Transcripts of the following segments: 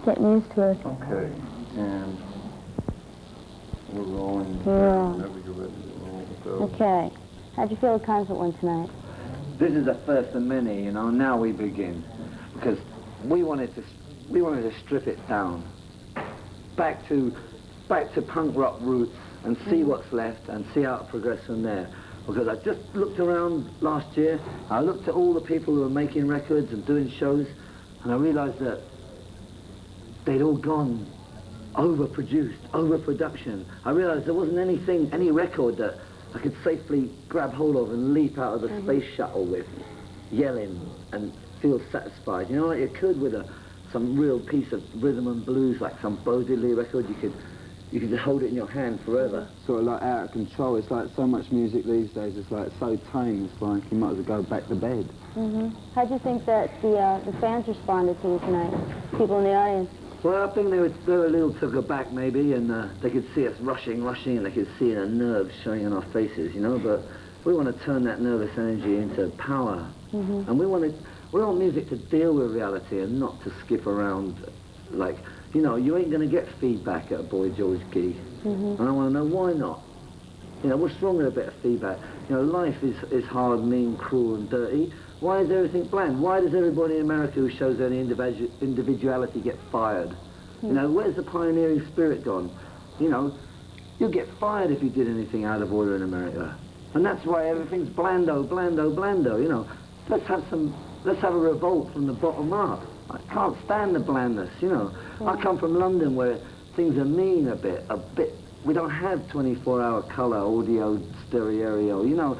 Getting used to it. Okay, and we're rolling. Yeah. Whenever you're ready to roll. So. Okay. How'd you feel the concert went tonight? This is the first of many, you know. Now we begin, because we wanted to strip it down, back to punk rock roots, and see what's left, and see how it progresses from there. Because I just looked around last year, I looked at all the people who were making records and doing shows, and I realized that they'd all gone overproduced, overproduction. I realized there wasn't any record that I could safely grab hold of and leap out of the space shuttle with, yelling and feel satisfied. You know, like you could with some real piece of rhythm and blues, like some Bo Diddley record, you could just hold it in your hand forever. Sort of like out of control. It's like so much music these days, it's like so tame, it's like you might as well go back to bed. How'd you think that the fans responded to you tonight? People in the audience? Well, I think they were a little took aback maybe, and they could see us rushing, and they could see the nerves showing on our faces, you know, but we want to turn that nervous energy into power. And we want music to deal with reality and not to skip around like, you know, you ain't going to get feedback at a Boy George gig. And I want to know why not. You know, what's wrong with a bit of feedback? You know, life is hard, mean, cruel and dirty. Why is everything bland? Why does everybody in America who shows any individuality get fired? You know, where's the pioneering spirit gone? You know, you'll get fired if you did anything out of order in America. And that's why everything's blando, blando, blando, you know. Let's have a revolt from the bottom up. I can't stand the blandness, you know. I come from London where things are mean a bit. We don't have 24-hour colour, audio, stereo, you know.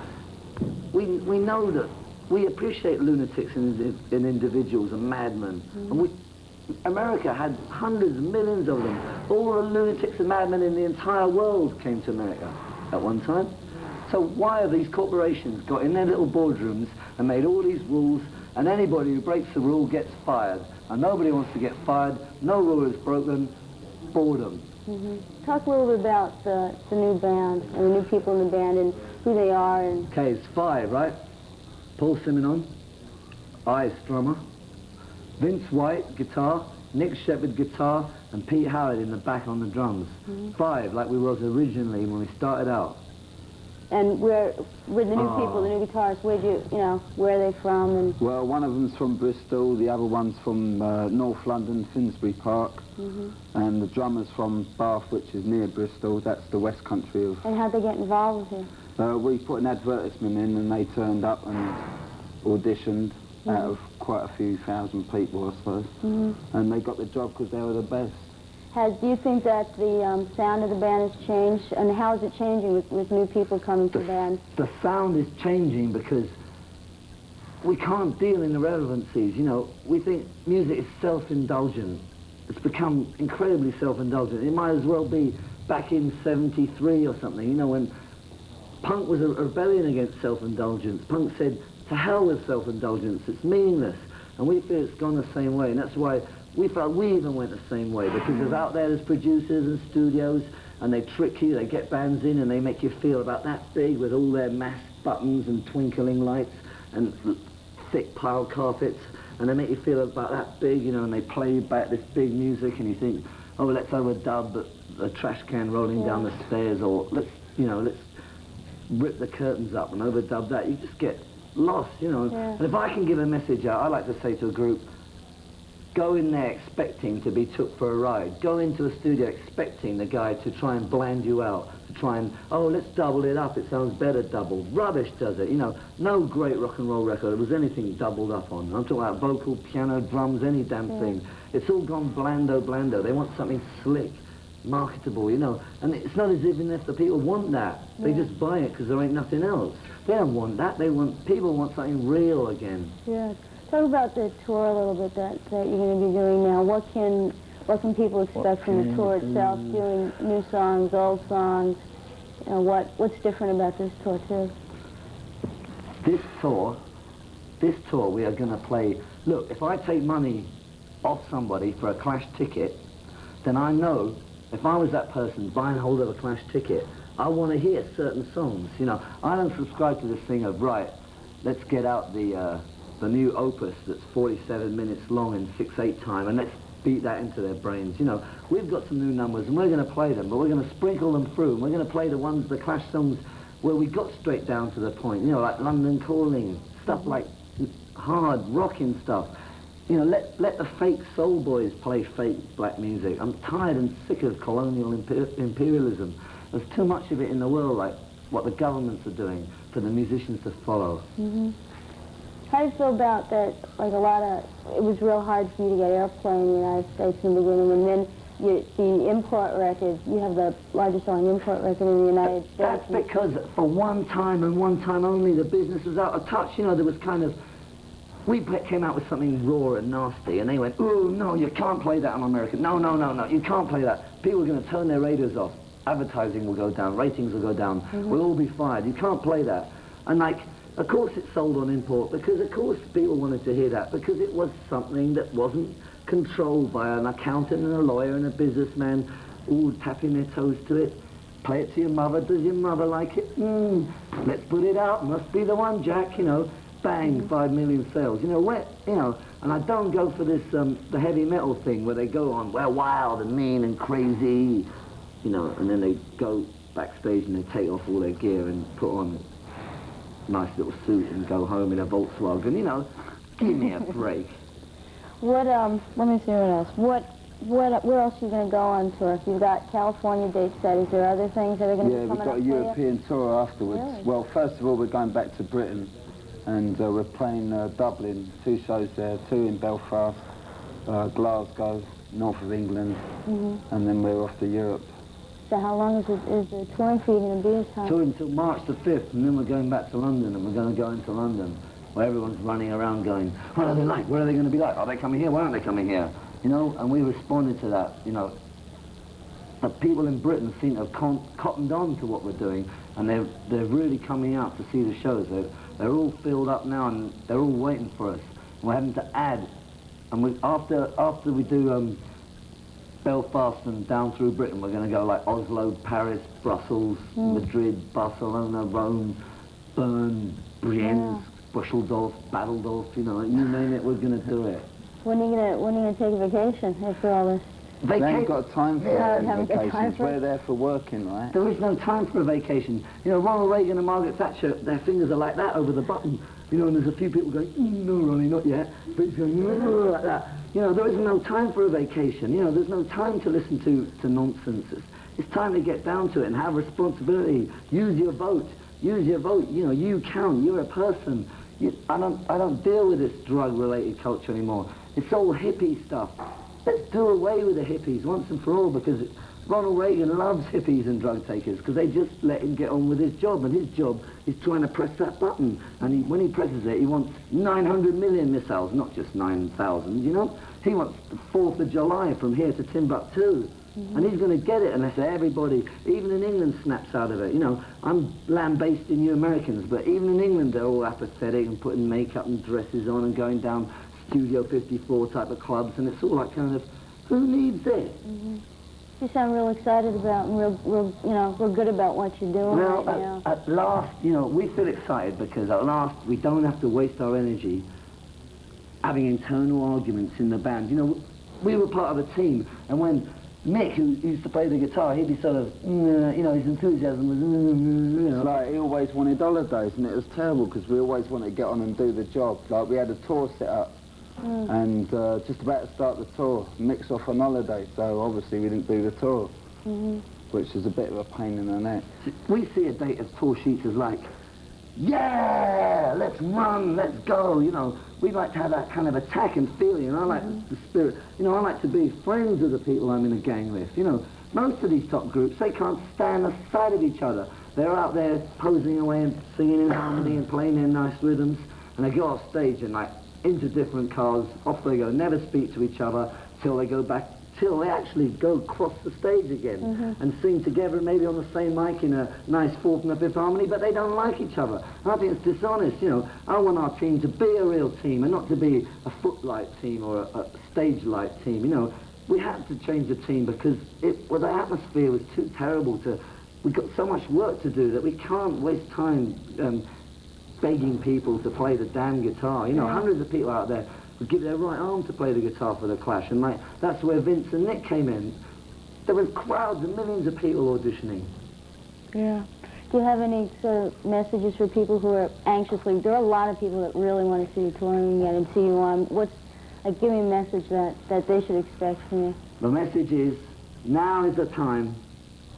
We know that we appreciate lunatics and individuals and madmen. And America had hundreds of millions of them. All the lunatics and madmen in the entire world came to America at one time. So why have these corporations got in their little boardrooms and made all these rules, and anybody who breaks the rule gets fired? And nobody wants to get fired, no rule is broken, boredom. Talk a little bit about the new band, and the new people in the band, and who they are. And okay, it's 5, right? Paul Simonon, I, Strummer, Vince White, guitar, Nick Shepherd, guitar, and Pete Howard in the back on the drums. 5, like we was originally when we started out. And with the new people, the new guitarists, where are they from? And Well, one of them's from Bristol, the other one's from North London, Finsbury Park, and the drummer's from Bath, which is near Bristol. That's the West Country of... And how'd they get involved with you? We put an advertisement in and they turned up and auditioned out of quite a few thousand people, I suppose. And they got the job because they were the best. Do you think that the sound of the band has changed, and how is it changing with new people coming to the band? The sound is changing because we can't deal in irrelevancies, you know. We think music is self-indulgent. It's become incredibly self-indulgent. It might as well be back in 73 or something, you know, when punk was a rebellion against self-indulgence. Punk said, to hell with self-indulgence, it's meaningless. And we feel it's gone the same way, and that's why we felt we even went the same way, because there's out there's producers and studios, and they trick you, they get bands in, and they make you feel about that big with all their mass buttons and twinkling lights and thick pile carpets, and they make you feel about that big, you know, and they play back this big music, and you think, oh, let's overdub a trash can rolling down the stairs, or let's rip the curtains up and overdub that. You just get lost, you know. And if I can give a message out, I like to say to a group, go in there expecting to be took for a ride. Go into a studio expecting the guy to try and bland you out, to try and, oh, let's double it up, it sounds better doubled. Rubbish does it, you know. No great rock and roll record was anything doubled up on. I'm talking about vocal, piano, drums, any damn thing. It's all gone blando, blando. They want something slick, marketable, you know. And it's not as even if the people want that. They just buy it because there ain't nothing else. They don't want that. People want something real again. Yeah. Talk about the tour a little bit that you're going to be doing now. What can people expect from the tour itself? Doing new songs, old songs. You know, what's different about this tour too? This tour we are going to play. Look, if I take money off somebody for a Clash ticket, then I know if I was that person buying hold of a Clash ticket, I want to hear certain songs. You know, I don't subscribe to this thing of, right, let's get out the new opus that's 47 minutes long in 6/8 time, and let's beat that into their brains. You know, we've got some new numbers and we're going to play them, but we're going to sprinkle them through, and we're going to play the Clash songs where we got straight down to the point, you know, like London Calling, stuff like hard rocking stuff. You know, let the fake soul boys play fake black music. I'm tired and sick of colonial imperialism. There's too much of it in the world, like what the governments are doing for the musicians to follow. How do you feel about that? Like it was real hard for you to get airplay in the United States in the beginning, and then the import record, you have the largest selling import record in the United States. That's because for one time and one time only, the business was out of touch. You know, there was kind of, we came out with something raw and nasty, and they went, "Oh no, you can't play that on American. No, no, no, no, you can't play that." People are going to turn their radios off. Advertising will go down. Ratings will go down. We'll all be fired. You can't play that. And like, of course it sold on import, because of course people wanted to hear that, because it was something that wasn't controlled by an accountant and a lawyer and a businessman all tapping their toes to it. Play it to your mother. Does your mother like it? Let's put it out. Must be the one, Jack. You know, bang, 5 million sales. You know, and I don't go for this the heavy metal thing where they go on, we're wild and mean and crazy, you know, and then they go backstage and they take off all their gear and put on a nice little suit and go home in a Volkswagen. You know, give me a break. What, let me see what else. Where else are you going to go on tour? You've got California dates set. Is there other things that are going to be coming up? Yeah, we've got a European tour afterwards. Really? Well, first of all, we're going back to Britain, and we're playing Dublin, 2 shows there, 2 in Belfast, Glasgow, north of England, and then we're off to Europe. So how long is the touring for you going to be this time? Tour until March the 5th, and then we're going back to London, and we're going to go into London, where everyone's running around going, what are they like? What are they going to be like? Are they coming here? Why aren't they coming here? You know, and we responded to that, you know. The people in Britain seem to have cottoned on to what we're doing, and they're really coming out to see the shows. They're all filled up now, and they're all waiting for us. And we're having to add, and after we do Belfast and down through Britain, we're going to go like Oslo, Paris, Brussels, Madrid, Barcelona, Rome, Bern, Brienne, Buscheldorf, Badeldorf, you know, you name it, we're going to do it. When are you going to take a vacation after all this? They haven't got time for haven't got time vacations. for it. We're there for working, right? There is no time for a vacation. You know, Ronald Reagan and Margaret Thatcher, their fingers are like that over the button. You know, and there's a few people going, no, Ronnie, not yet. But he's going, like that. You know, there is no time for a vacation. You know, there's no time to listen to nonsense. It's time to get down to it and have responsibility. Use your vote. Use your vote. You know, you count. You're a person. I don't deal with this drug-related culture anymore. It's all hippie stuff. Let's do away with the hippies once and for all, because Ronald Reagan loves hippies and drug takers because they just let him get on with his job, and his job is trying to press that button. And when he presses it, he wants 900 million missiles, not just 9,000, you know? He wants the 4th of July from here to Timbuktu. And he's going to get it unless everybody, even in England, snaps out of it. You know, I'm lambasting you Americans, but even in England, they're all apathetic and putting makeup and dresses on and going down Studio 54 type of clubs, and it's all like kind of, who needs this? You sound real excited about and real good about what you're doing right now. At last, you know, we feel excited because at last we don't have to waste our energy having internal arguments in the band. You know, we were part of a team, and when Mick, who used to play the guitar, he'd be sort of, you know, his enthusiasm was, you know. It's like he always wanted holidays, and it was terrible because we always wanted to get on and do the job. Like we had a tour set up, and just about to start the tour, Mick's off on holiday, so obviously we didn't do the tour, which is a bit of a pain in the neck. We see a date as tour sheets as like, yeah, let's run, let's go, you know. We like to have that kind of attack and feeling, and I like the spirit. You know, I like to be friends with the people I'm in a gang with. You know, most of these top groups, they can't stand the sight of each other. They're out there posing away and singing in harmony and playing their nice rhythms, and they go off stage and like into different cars, off they go, never speak to each other till they go back, till they actually go across the stage again and sing together, maybe on the same mic in a nice 4th and a 5th harmony, but they don't like each other. And I think it's dishonest, you know. I want our team to be a real team and not to be a footlight team or a stage light team, you know. We had to change the team because the atmosphere was too terrible we've got so much work to do that we can't waste time begging people to play the damn guitar. You know, hundreds of people out there would give their right arm to play the guitar for the Clash, and like that's where Vince and Nick came in. There was crowds and millions of people auditioning. Yeah. Do you have any sort of messages for people who are anxiously, there are a lot of people that really want to see you touring again and see you on, give me a message that they should expect from you. The message is, now is the time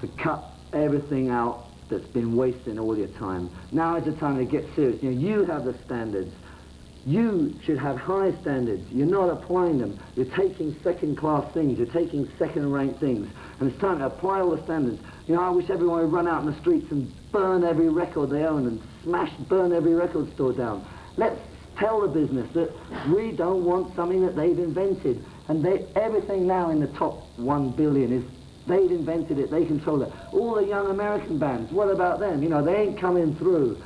to cut everything out that's been wasting all your time. Now is the time to get serious. You know, you have the standards. You should have high standards. You're not applying them. You're taking second-class things. You're taking second-ranked things. And it's time to apply all the standards. You know, I wish everyone would run out in the streets and burn every record they own and burn every record store down. Let's tell the business that we don't want something that they've invented. And everything now in the top 1 billion is they've invented it, they control it. All the young American bands, what about them? You know, they ain't coming through.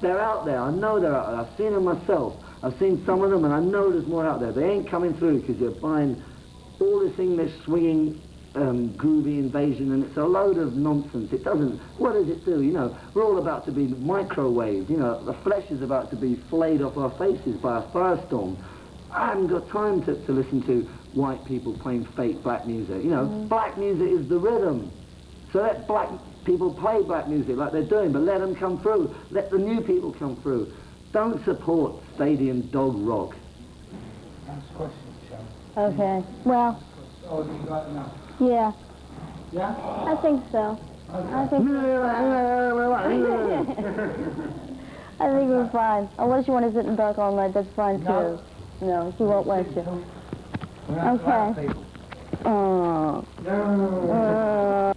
They're out there. I know they're out there. I've seen them myself. I've seen some of them, and I know there's more out there. They ain't coming through because you're buying all this English swinging, groovy invasion, and it's a load of nonsense. It doesn't, what does it do? You know, we're all about to be microwaved. You know, the flesh is about to be flayed off our faces by a firestorm. I haven't got time to listen to white people playing fake black music. You know, black music is the rhythm. So let black people play black music like they're doing, but let them come through. Let the new people come through. Don't support stadium dog rock. Last question, Sharon. Okay. Well, Oh, you got enough? yeah. Yeah? I think so. I think I think we're fine. Unless you want to sit in dark all night, that's fine too. No. No, he won't let you. We're not Okay. black people. Oh. No.